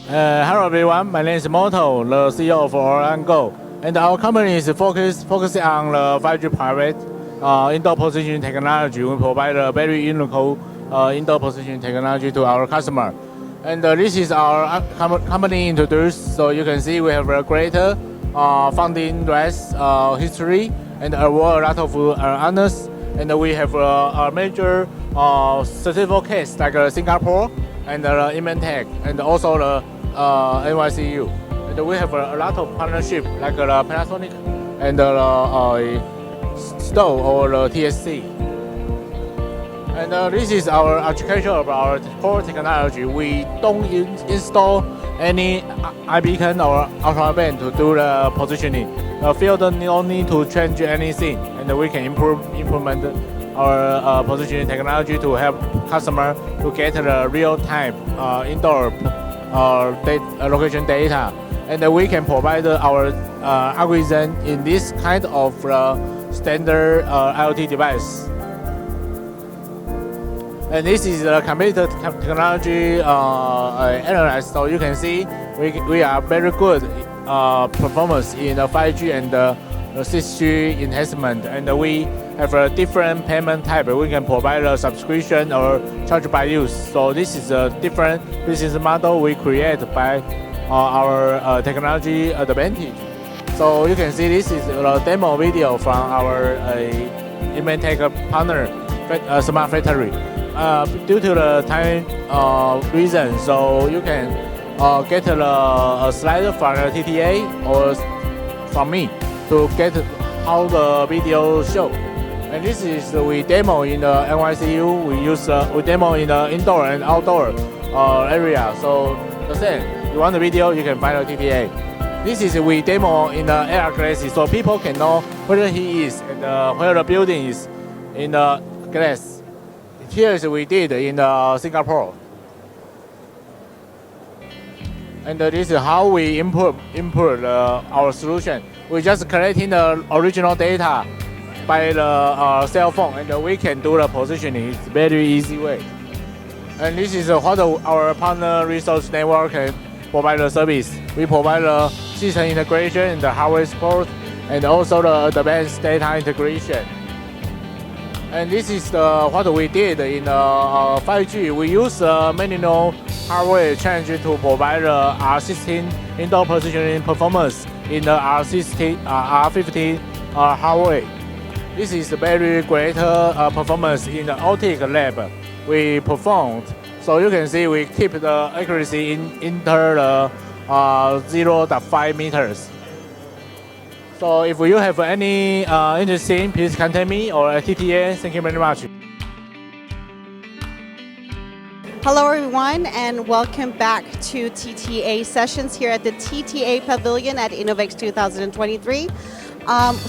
Hello everyone, my name is Moto, the CEO of Orion Go, and our company is focusing on the 5G private indoor positioning technology. We provide a very unique indoor positioning technology to our customer. And this is our company introduced, so you can see we have a great founding history and award a lot of honors. And we have a major certificates like Singapore and Inventec and also the NYCU. And we have a lot of partnership like the Panasonic and the Stowe or the TSC. And this is our architecture of our core technology. We don't install any iBeacon or ultraviolet to do the positioning. The field no need to change anything, and we can implement our positioning technology to help customer to get the real-time indoor location data. And we can provide our algorithm in this kind of standard IoT device. And this is the computer technology analyzed. So you can see we are very good performance in the 5G and the 6G enhancement. And we have a different payment type. We can provide a subscription or charge by use. So this is a different business model we create by our technology advantage. So you can see this is a demo video from our Inventec partner, Smart Factory. Due to the time reason, so you can get a slide from the TTA or from me to get how the video show. And this is we demo in the NYCU. We demo in the indoor and outdoor area. So the same. You want the video, you can find the TTA. This is we demo in the AR glasses, so people can know where he is and where the building is in the glass. Here is we did in Singapore. And this is how we input our solution. We just collecting the original data by the cell phone, and we can do the positioning. It's very easy way. And this is what our partner resource network can provide the service. We provide the system integration and the hardware support, and also the advanced data integration. And this is what we did in 5G. We use manual hardware change to provide the R16 indoor positioning performance in the R50 hardware. This is very great performance in the OTIC lab we performed. So you can see we keep the accuracy into the 0.5 meters. So if you have any interesting, please contact me or TTA. Thank you very much. Hello everyone, and welcome back to TTA sessions here at the TTA Pavilion at Innovex 2023.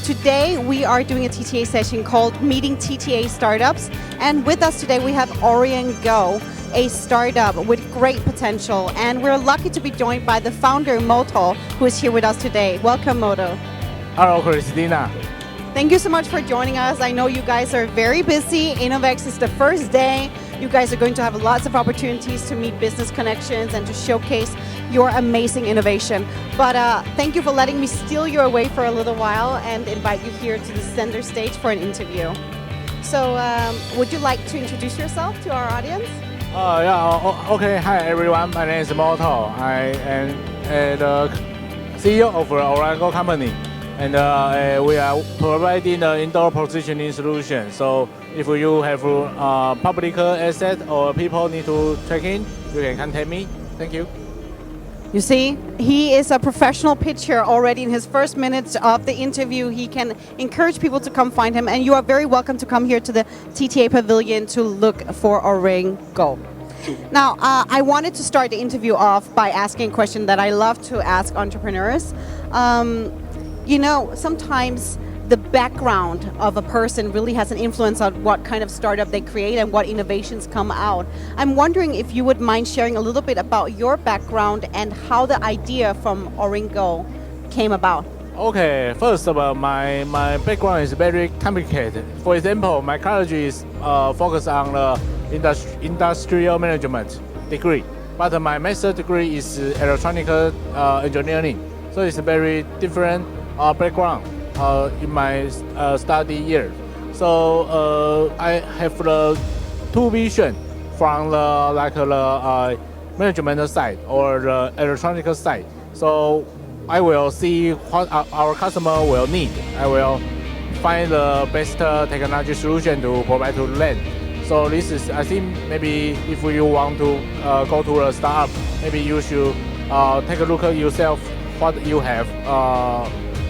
Today we are doing a TTA session called Meeting TTA Startups, and with us today we have Orion Go, a startup with great potential, and we're lucky to be joined by the founder Moto, who is here with us today. Welcome, Moto. Hello, Christina. Thank you so much for joining us. I know you guys are very busy. Innovex is the first day. You guys are going to have lots of opportunities to meet business connections and to showcase your amazing innovation. But thank you for letting me steal you away for a little while and invite you here to the center stage for an interview. So would you like to introduce yourself to our audience? Okay. Hi everyone. My name is Moto. I am the CEO of Orion Go company. And we are providing the indoor positioning solution. So if you have public asset or people need to check in, you can contact me. Thank you. You see, he is a professional pitcher already in his first minutes of the interview. He can encourage people to come find him, and you are very welcome to come here to the TTA Pavilion to look for Orion Go. Now, I wanted to start the interview off by asking a question that I love to ask entrepreneurs. You know, sometimes the background of a person really has an influence on what kind of startup they create and what innovations come out. I'm wondering if you would mind sharing a little bit about your background and how the idea from Orion Go came about. Okay, first of all, my background is very complicated. For example, my college is focused on the industrial management degree. but my master degree is electronic engineering. So it's a very different background in my study year. So I have the two vision from the management side or the electronic side. So I will see what our customer will need. I will find the best technology solution to provide to them. So this is, I think, maybe if you want to go to a startup, maybe you should take a look at yourself, what you have,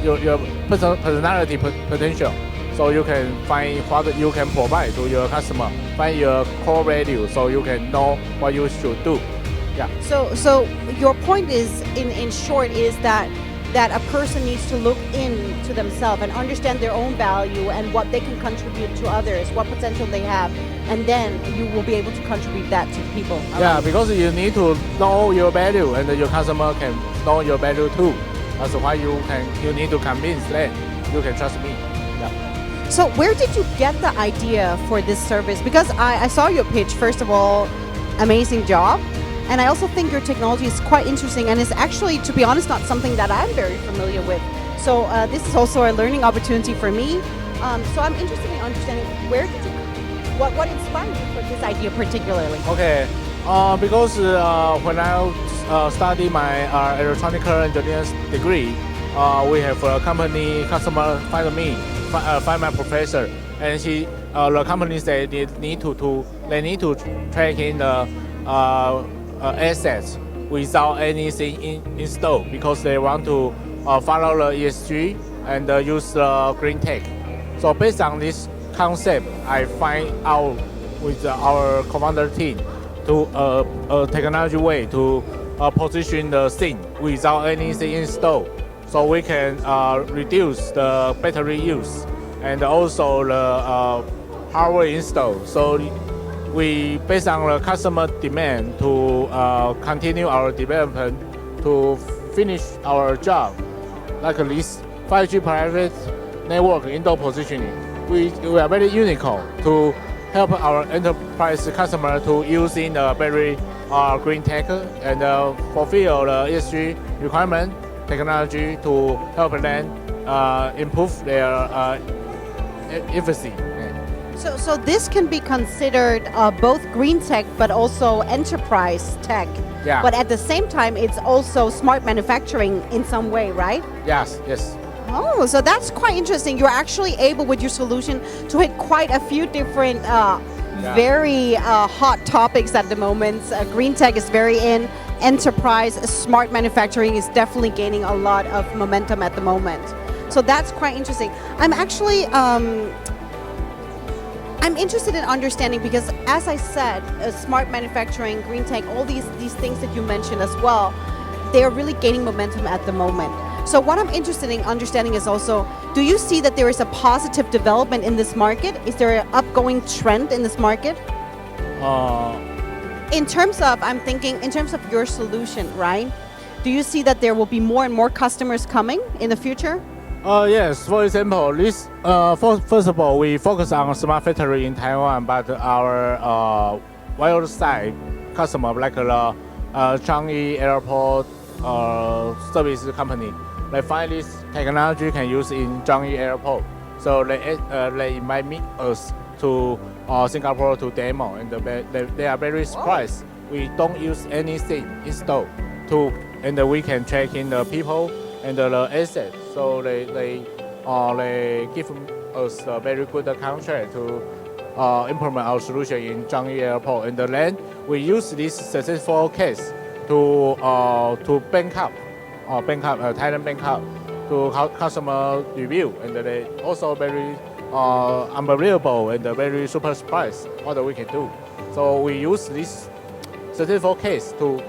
your personality potential. So you can find what you can provide to your customer, find your core value, so you can know what you should do. Yeah. So your point is, in short, is that a person needs to look into themselves and understand their own value and what they can contribute to others, what potential they have, and then you will be able to contribute that to people. Yeah, because you need to know your value, and your customer can know your value too. That's why you need to convince them you can trust me. Yeah. So where did you get the idea for this service? Because I saw your pitch. First of all, amazing job. And I also think your technology is quite interesting, and it's actually, to be honest, not something that I'm very familiar with. So this is also a learning opportunity for me. So I'm interested in understanding what inspired you for this idea particularly? Okay, because when I study my electronic engineering degree, we have a company customer find my professor, and the company said they need to track in the assets without anything installed, because they want to follow the ESG and use green tech. So based on this concept, I find out with our co-founder team to a technology way to position the thing without anything installed, so we can reduce the battery use and also the hardware install. So we, based on the customer demand, to continue our development to finish our job, like this 5G private network indoor positioning. We are very unique to help our enterprise customer to using the very green tech and fulfill the ESG requirement technology to help them improve their efficiency. So this can be considered both green tech but also enterprise tech. Yeah. But at the same time, it's also smart manufacturing in some way, right? Yes. Oh, so that's quite interesting. You're actually able with your solution to hit quite a few different very hot topics at the moment. Green tech is very in. Enterprise, smart manufacturing is definitely gaining a lot of momentum at the moment. So that's quite interesting. I'm actually I'm interested in understanding, because as I said, smart manufacturing, green tech, all these things that you mentioned as well, they are really gaining momentum at the moment. So what I'm interested in understanding is also, do you see that there is a positive development in this market? Is there an upgoing trend in this market? In terms of, I'm thinking, in terms of your solution, right? Do you see that there will be more and more customers coming in the future? Yes, for example, this first of all, we focus on smart factory in Taiwan, but our wild side customer, like the Changi Airport service company, they find this technology can use in Changi Airport. So they invite us to Singapore to demo, and they are very surprised. We don't use anything installed and we can track in the people and the assets. So they give us a very good contract to implement our solution in Changi Airport, and then we use this successful case to bank up Thailand bank up to customer review, and they also very unbelievable and very super surprised what we can do. So we use this successful case to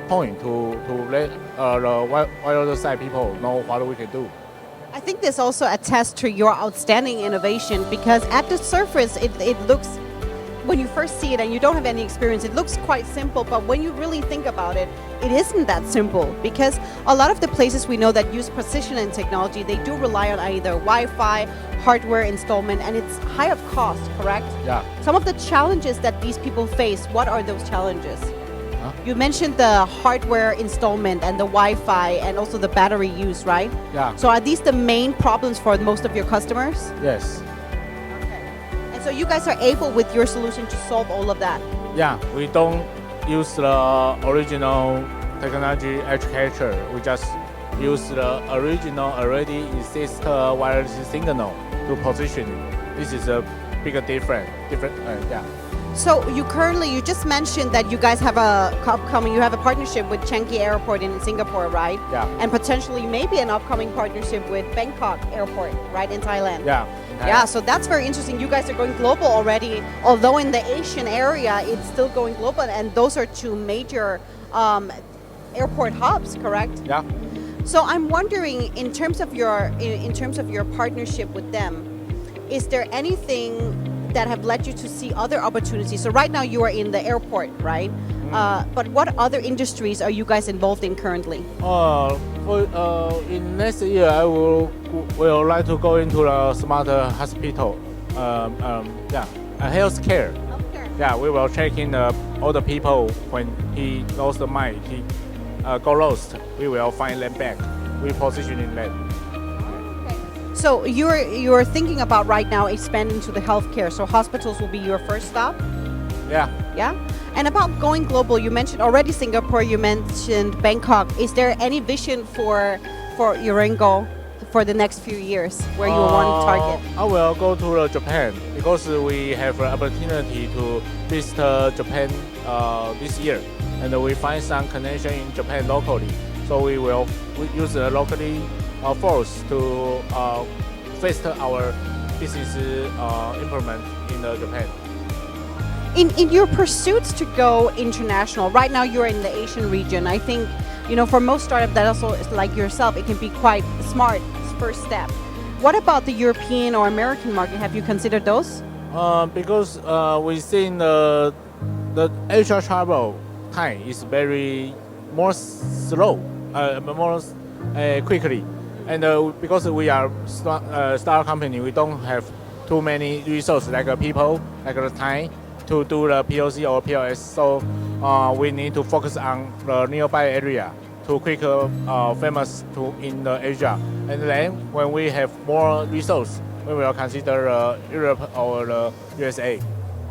point to let the wild side people know what we can do. I think this also attests to your outstanding innovation, because at the surface it looks, when you first see it and you don't have any experience, it looks quite simple, but when you really think about it, it isn't that simple, because a lot of the places we know that use precision and technology, they do rely on either Wi-Fi, hardware installment, and it's high of cost, correct? Yeah. Some of the challenges that these people face, what are those challenges? You mentioned the hardware installment and the Wi-Fi and also the battery use, right? Yeah. So are these the main problems for most of your customers? Yes. Okay. And so you guys are able with your solution to solve all of that? Yeah, we don't use the original technology architecture. We just use the original already exist wireless signal to position it. This is a bigger difference. Yeah. So you just mentioned that you guys have you have a partnership with Changi Airport in Singapore, right? Yeah. And potentially maybe an upcoming partnership with Bangkok Airport, right, in Thailand? Yeah. Yeah, so that's very interesting. You guys are going global already, although in the Asian area, it's still going global, and those are two major airport hubs, correct? Yeah. So I'm wondering, in terms of your partnership with them, is there anything that have led you to see other opportunities? So right now you are in the airport, right? But what other industries are you guys involved in currently? In next year, I will like to go into the smarter hospital. Healthcare. Yeah, we will check in all the people when he lost the mind, he go lost. We will find them back. We positioning them. So you're thinking about right now expanding to the healthcare. So hospitals will be your first stop? Yeah. Yeah? And about going global, you mentioned already Singapore, you mentioned Bangkok. Is there any vision for Urengo for the next few years where you want to target? I will go to Japan because we have an opportunity to visit Japan this year. And we find some connection in Japan locally. So we use the locally force to face our business implement in Japan. In your pursuits to go international, right now you're in the Asian region. I think, for most startups that also like yourself, it can be quite smart first step. What about the European or American market? Have you considered those? Because we think the Asia travel time is very more slow, more quickly. And because we are startup company, we don't have too many resources like people, like the time to do the POC or POS. So we need to focus on the nearby area to quick famous in the Asia. And then when we have more resources, we will consider Europe or the USA.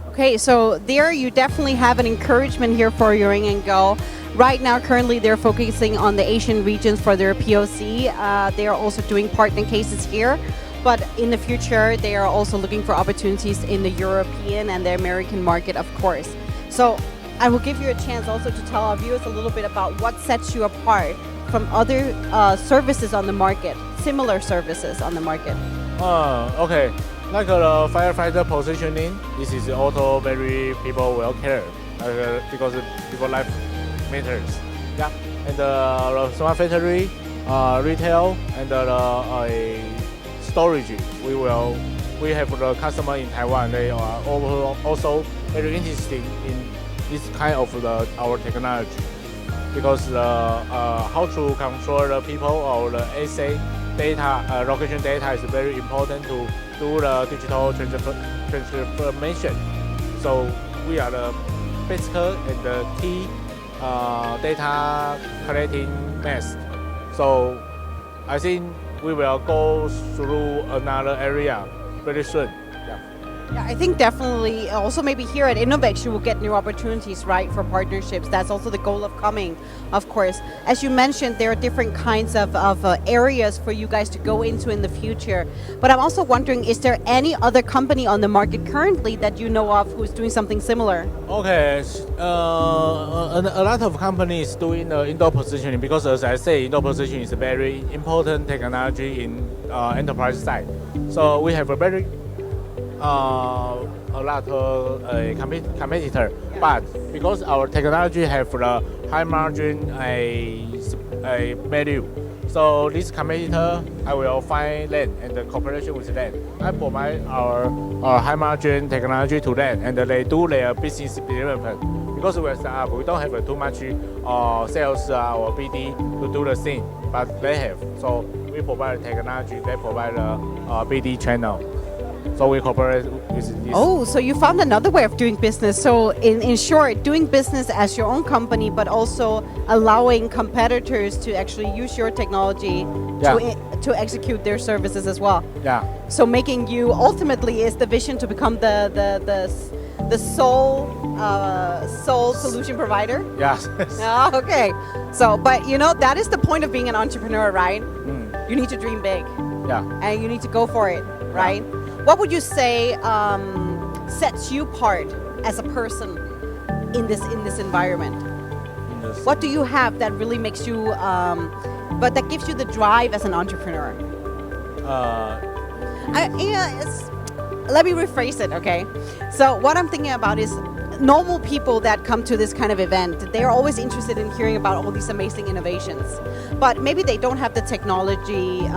Okay, so there you definitely have an encouragement here for Urengo. Right now, currently, they're focusing on the Asian regions for their POC. They are also doing partner cases here. But in the future, they are also looking for opportunities in the European and the American market, of course. So I will give you a chance also to tell our viewers a little bit about what sets you apart from other services on the market, similar services on the market. Okay. Like the firefighter positioning, this is also very people will care because people life matters. Yeah. And the smart factory, retail, and the storage. We have the customer in Taiwan. They are also very interested in this kind of our technology because how to control the people or the asset data, location data is very important to do the digital transformation. So we are the basic and the key data collecting mass. So I think we will go through another area very soon. Yeah, I think definitely also maybe here at Innovex you will get new opportunities, right, for partnerships. That's also the goal of coming, of course. As you mentioned, there are different kinds of areas for you guys to go into in the future. But I'm also wondering, is there any other company on the market currently that you know of who's doing something similar? Okay, a lot of companies doing indoor positioning because, as I say, indoor positioning is a very important technology in enterprise side. So we have a very a lot of competitor, but because our technology have the high margin value, so this competitor I will find them and the cooperation with them. I provide our high margin technology to them, and they do their business development. Because we are startup, we don't have too much sales or BD to do the thing, but they have. So we provide technology, they provide a BD channel. So we cooperate with this. Oh, so you found another way of doing business. So in short, doing business as your own company, but also allowing competitors to actually use your technology to execute their services as well. Yeah. So making you ultimately is the vision to become the sole solution provider. Yes. Oh, okay. So, but you know, that is the point of being an entrepreneur, right? Mm. You need to dream big. Yeah. And you need to go for it, right? What would you say sets you apart as a person in this environment? What do you have that really makes you, but that gives you the drive as an entrepreneur? Let me rephrase it, okay? So what I'm thinking about is normal people that come to this kind of event, they're always interested in hearing about all these amazing innovations, but maybe they don't have the technology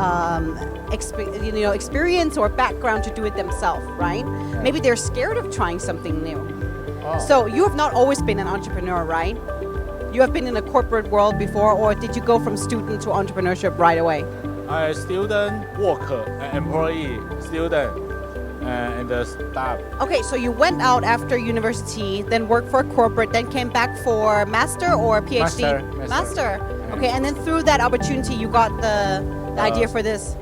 experience or background to do it themselves, right? Maybe they're scared of trying something new. Oh. So you have not always been an entrepreneur, right? You have been in a corporate world before, or did you go from student to entrepreneurship right away? Student, worker, employee, student, and the staff. Okay, so you went out after university, then worked for a corporate, then came back for master or PhD? Master. Okay, and then through that opportunity, you got the idea for this.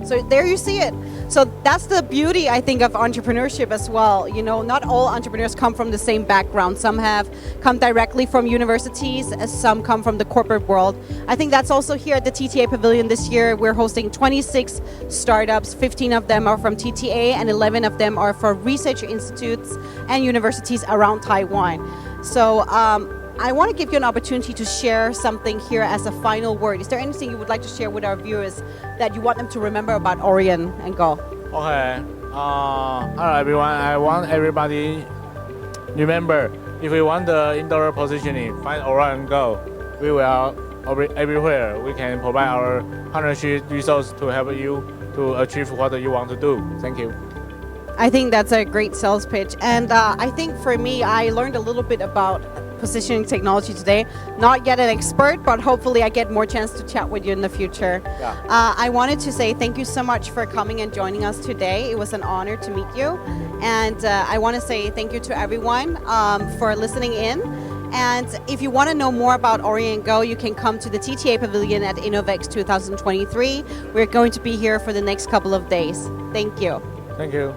So there you see it. So that's the beauty, I think, of entrepreneurship as well. You know, not all entrepreneurs come from the same background. Some have come directly from universities, some come from the corporate world. I think that's also here at the TTA Pavilion this year. We're hosting 26 startups. 15 of them are from TTA and 11 of them are for research institutes and universities around Taiwan. So I want to give you an opportunity to share something here as a final word. Is there anything you would like to share with our viewers that you want them to remember about Orion and Go? Okay. Hello everyone. I want everybody remember, if we want the indoor positioning, find Orion Go. We will everywhere. We can provide our partnership resource to help you to achieve what you want to do. Thank you. I think that's a great sales pitch. And I think for me, I learned a little bit about positioning technology today. Not yet an expert, but hopefully I get more chance to chat with you in the future. Yeah. I wanted to say thank you so much for coming and joining us today. It was an honor to meet you. And I want to say thank you to everyone for listening in. And if you want to know more about Orion Go, you can come to the TTA Pavilion at Innovex 2023. We're going to be here for the next couple of days. Thank you. Thank you.